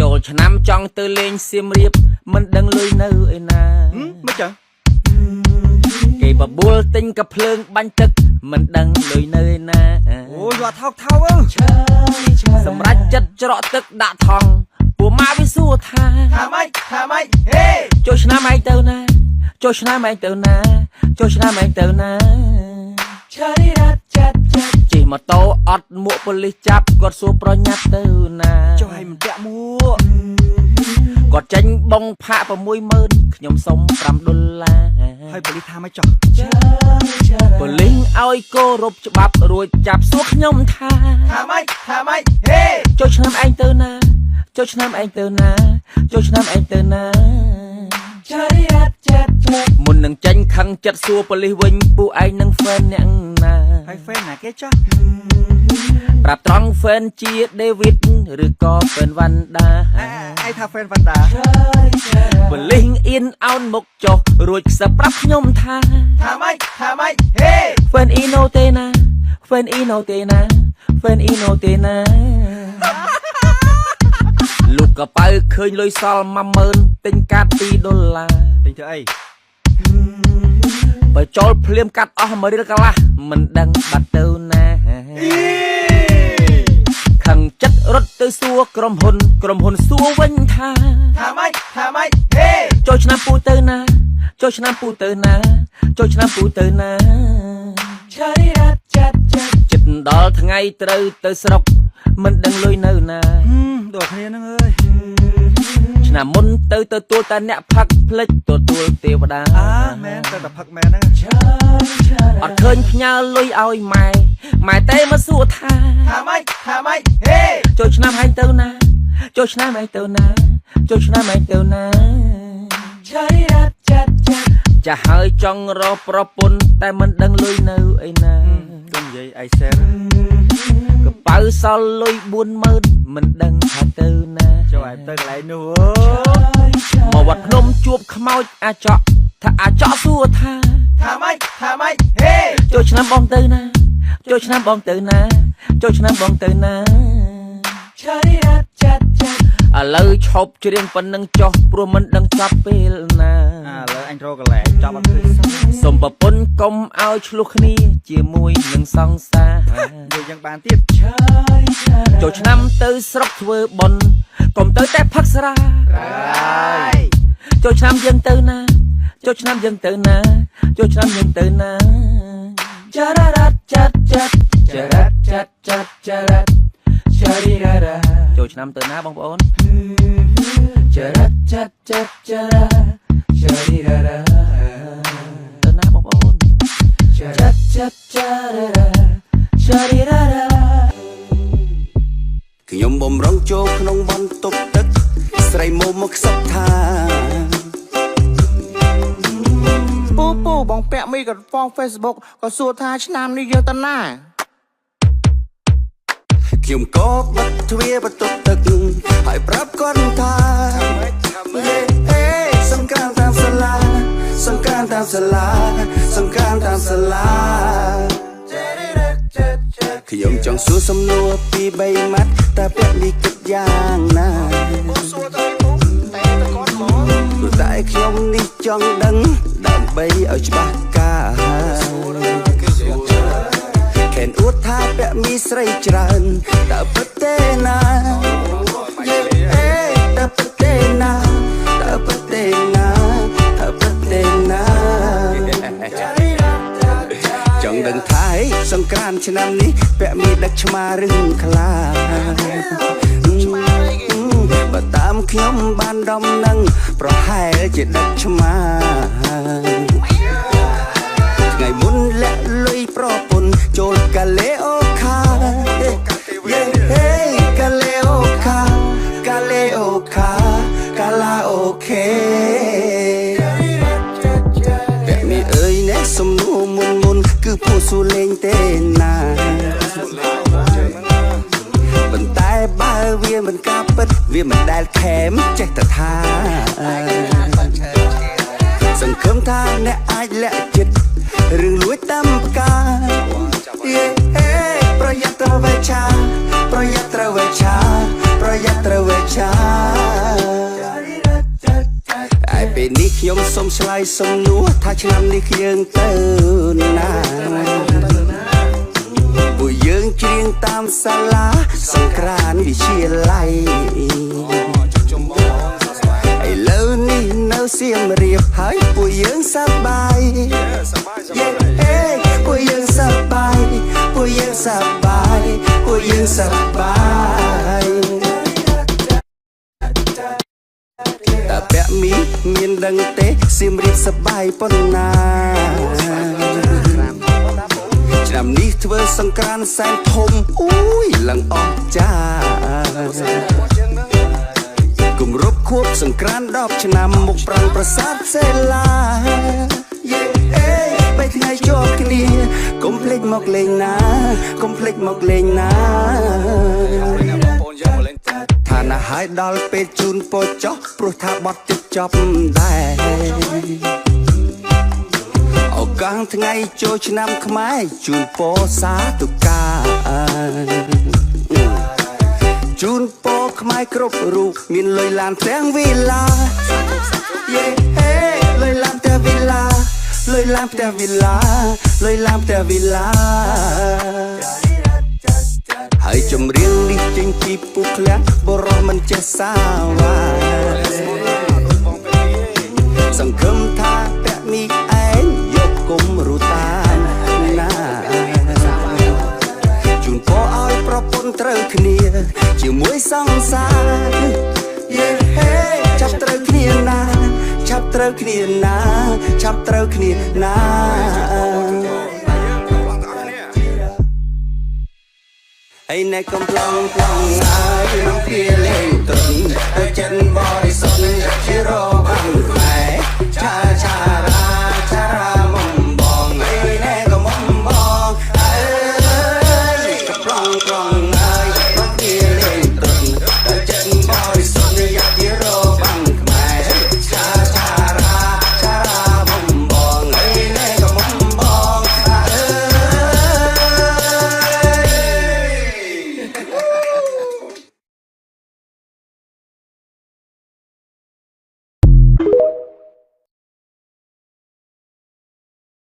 ចូលឆ្នាំចង់ទៅលេងសៀមរាបមិនដឹងលុយនៅឯណាមិនចឹងគេបបួលទិញកាភ្លើងបាញ់ទឹកមិនដឹងលុយនៅឯណាអូយយកថោកថោសម្រាប់ចិត្តច្រកទឹកដាក់ថង់ពួកម៉ាវាសួរថាម៉េចហេចូលឆ្នាំឯងទៅណាចូលឆ្នាំឯងទៅណាចូលឆ្នាំឯងទៅណាជិះម៉ូតូអត់មួកប៉ូលីសចាប់គាត់សួរប្រញាប់ទៅណាចុះឲ្យមិនពាក់មួកគាត់ចេញបងផាក 60000 ខ្ញុំសុំ$5ហើយប៉ូលីសថាម៉េចចុះប៉ូលីសឲ្យគោរពច្បាប់រួចចាប់សួរខ្ញុំថាម៉េចហេចូលឆ្នាំឯងទៅណាចូលឆ្នាំឯងទៅណាចូលឆ្នាំឯងទៅណាមុននឹងចេញខឹងចិត្តសួរប៉ូលីសវិញពួកឯងនឹងហ្វេនអ្នកណាហើយហ្វេនណាគេចុះប្រាប់ត្រង់ហ្វេនជា David ឬក៏ហ្វេនវ៉ាន់ដាឯងថាហ្វេនវ៉ាន់ដាប៉ូលីសអៀនអោនមុខចុះរួចខ្សឹបប្រាប់ខ្ញុំថាម៉េចហេហ្វេនអ៊ីណូទេណាហ្វេនអ៊ីណូទេណាហ្វេនអ៊ីណូទេណាលោកកប៉ៅឃើញលុយសល់ 10000 ទិញកាត$2ទិញទៅអីបើចូលភ្លាមកាត់អស់1រៀលកន្លះមិនដឹងបាត់ទៅណាខឹងចិត្តរត់ទៅសួរក្រុមហ៊ុនសួរវិញថាម៉េចហេចូលឆ្នាំពូទៅណាចូលឆ្នាំពូទៅណាចូលឆ្នាំពូទៅណាចិត្តដល់ថ្ងៃត្រូវទៅស្រុកមិនដឹងលុយនៅណាដូចគ្នាហ្នឹងអើយឆ្នាំមុនទៅទទួលតែអ្នកផឹកផ្លិចទទួលទេវតាមែនទៅតែផឹកមែនហ្នឹងអត់ឃើញផ្ញើលុយឲ្យម៉ែតែមកសួរថាម៉េចហេចូលឆ្នាំឯងទៅណាចូលឆ្នាំឯងទៅណាចូលឆ្នាំឯងទៅណាចាស់ហើយចង់រកប្រពន្ធតែមិនដឹងលុយនៅឯណាកុំនិយាយអីសែរកប៉ៅសល់លុយ40000មិនដឹងថាទៅណាចូលឲ្យទៅកន្លែងនោះមកវត្តភ្នំជួបខ្មោចអាចកថាអាចកសួរថាម៉េចហេចូលឆ្នាំបងទៅណាចូលឆ្នាំបងទៅណាចូលឆ្នាំបងទៅណាឥឡូវឈប់ច្រៀងប៉ុណ្ណឹងចុះព្រោះមិនដឹងចប់ពេលណាឥឡូវអញរកកន្លែងចាប់អត់ឃើញសុំប្រពន្ធកុំឲ្យឆ្លោះគ្នាជាមួយនឹងសង្សារនិយាយយ៉ាងបានទៀតចូលឆ្នាំទៅស្រុកធ្វើបុណ្យកុំទៅតែផឹកស្រាចូលឆ្នាំយើងទៅណាចូលឆ្នាំយើងទៅណាចូលឆ្នាំយើងទៅណាចារ៉ារ៉ាចាត់ចូលឆ្នាំទៅណាបងប្អូនចារ៉ាចាត់ទៅណាបងប្អូនចារ៉ាខ្ញុំបំរុងចូលក្នុងបន្ទប់ទឹកស្រីមុំមកខ្សឹបថាពូបងពាក់មីក៏ហ្វង Facebook ក៏សួរថាឆ្នាំនេះយើងទៅណាខ្ញុំក៏បិទទ្វារបន្ទប់ទឹកហើយប្រាប់គាត់ថាហេសង្គ្រាមតាមសាលាសង្គ្រាមតាមសាលាសង្គ្រាមតាមសាលាខ្ញុំចង់សួរសំណួរពី3ម៉ាត់តែពាក់នេះគិតយ៉ាងណាសួរទៅពូតែគាត់មកតែខ្ញុំនេះចង់ដឹងដើម្បីឲ្យច្បាស់ការខែនអួតថាពាក់មីស្រីច្រើនតើពិតទេណាតើពិតទេណាតើពិតទេណាតើពិតទេណាចង់ដឹងថាសង្គ្រាមឆ្នាំនេះពាក់មីដឹកឆ្មាឬខ្លាបើតាមខ្ញុំបានដំណឹងប្រហែលជាដឹកឆ្មាថ្ងៃមុនលាក់លុយប្រពន្ធចូលកាឡេអូខាកាឡេអូខាកាឡាអូខេតែមីអើយណែសំនួរមុនគឺពូសួរលេងទេណាប៉ុន្តែបើវាមិនការពិតវាមិនដែលខែមចេះតែថាសង្ឃឹមថាអ្នកអាចលាក់ចិត្តរឿងលួចតាមផ្កា ត្រូវវេឆាប្រយ័ត្នត្រូវវេឆាឯពេលនេះខ្ញុំសូមឆ្លើយសំណួរថាឆ្នាំនេះយើងទៅណាពួកយើងច្រៀងតាមសាលាសង្ក្រាន្តវិទ្យាល័យឥឡូវនេះនៅសៀមរាបហើយពួកយើងសប្បាយពួកយើងសប្បាយពួកយើងសប្បាយពួកយើងសប្បាយតែពាក់មីមានដឹងទេសៀមរាបសប្បាយប៉ុណ្ណាឆ្នាំនេះធ្វើសង្ក្រាន្តសែនធំអូយឡើងអស្ចារ្យគម្រប់ខួបសង្ក្រាន្ត10ឆ្នាំមុខប្រាំងប្រាសាទសេឡា3ថ្ងៃជាប់គ្នាកុំភ្លេចមកលេងណាកុំភ្លេចមកលេងណាថាណាហើយដល់ពេលជូនពោចោះព្រោះថាបត់ទឹកចប់ដែរឱកាសថ្ងៃចូលឆ្នាំខ្មែរជូនពរសាទុកាជូនពរខ្មែរគ្រប់រូបមានលុយឡានទាំងវិឡាលុយឡានទាំងវិឡាលុយឡានផ្ទះវិឡាលុយឡានផ្ទះវិឡាហើយចម្រៀងនេះចេញពីពុកឃ្លាំងបរោះមិនចេះសាវ៉ាសង្ឃឹមថាពាក់មីឯងយកគុំរូតាមណាជូនពរឲ្យប្រពន្ធត្រូវគ្នាជាមួយសង្សារចាប់ត្រូវគ្នាណាចាប់ត្រូវគ្នាណាចាប់ត្រូវគ្នាណាហើយអ្នកកំឡុងប្លង់ហើយក្នុងគ្រាលេងទុនទៅចិនបរិសុទ្ធជារបាំងខ្មែរឆា